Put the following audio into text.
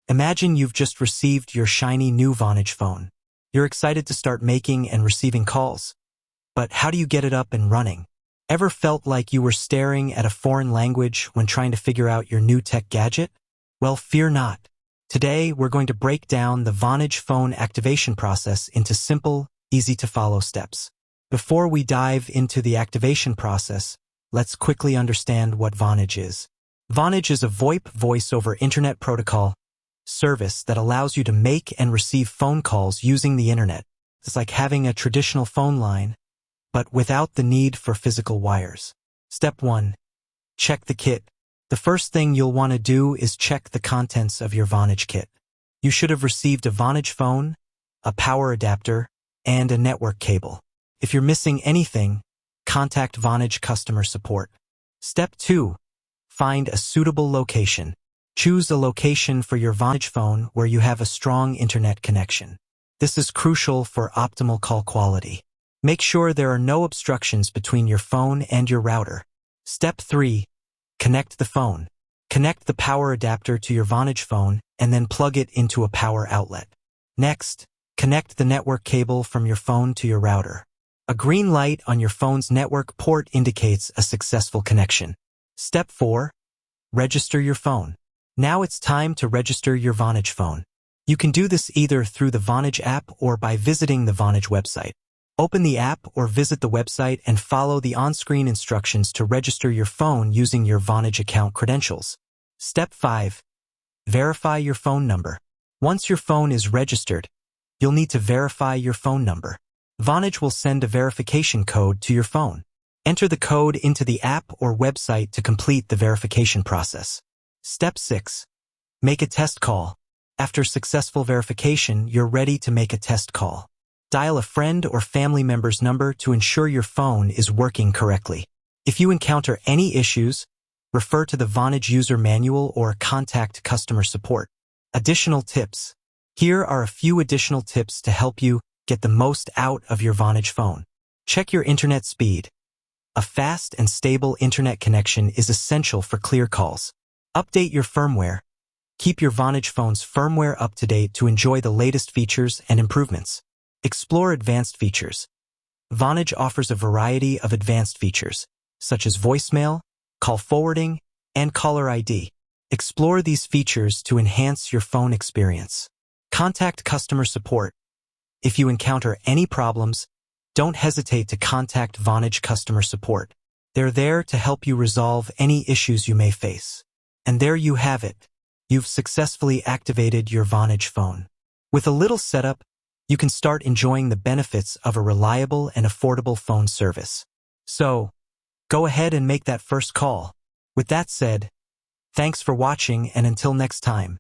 Imagine you've just received your shiny new Vonage phone. You're excited to start making and receiving calls. But how do you get it up and running? Ever felt like you were staring at a foreign language when trying to figure out your new tech gadget? Well, fear not. Today, we're going to break down the Vonage phone activation process into simple, easy-to-follow steps. Before we dive into the activation process, let's quickly understand what Vonage is. Vonage is a VoIP voice over Internet protocol service that allows you to make and receive phone calls using the Internet. It's like having a traditional phone line, but without the need for physical wires. Step 1. Check the kit. The first thing you'll want to do is check the contents of your Vonage kit. You should have received a Vonage phone, a power adapter, and a network cable. If you're missing anything, contact Vonage customer support. Step 2. Find a suitable location. Choose a location for your Vonage phone where you have a strong internet connection. This is crucial for optimal call quality. Make sure there are no obstructions between your phone and your router. Step 3. Connect the phone. Connect the power adapter to your Vonage phone and then plug it into a power outlet. Next, connect the network cable from your phone to your router. A green light on your phone's network port indicates a successful connection. Step 4. Register your phone. Now it's time to register your Vonage phone. You can do this either through the Vonage app or by visiting the Vonage website. Open the app or visit the website and follow the on-screen instructions to register your phone using your Vonage account credentials. Step 5. Verify your phone number. Once your phone is registered, you'll need to verify your phone number. Vonage will send a verification code to your phone. Enter the code into the app or website to complete the verification process. Step 6. Make a test call. After successful verification, you're ready to make a test call. Dial a friend or family member's number to ensure your phone is working correctly. If you encounter any issues, refer to the Vonage user manual or contact customer support. Additional tips. Here are a few additional tips to help you get the most out of your Vonage phone. Check your internet speed. A fast and stable internet connection is essential for clear calls. Update your firmware. Keep your Vonage phone's firmware up to date to enjoy the latest features and improvements. Explore advanced features. Vonage offers a variety of advanced features, such as voicemail, call forwarding, and caller ID. Explore these features to enhance your phone experience. Contact customer support. If you encounter any problems, don't hesitate to contact Vonage customer support. They're there to help you resolve any issues you may face. And there you have it. You've successfully activated your Vonage phone. With a little setup, you can start enjoying the benefits of a reliable and affordable phone service. So, go ahead and make that first call. With that said, thanks for watching, and until next time.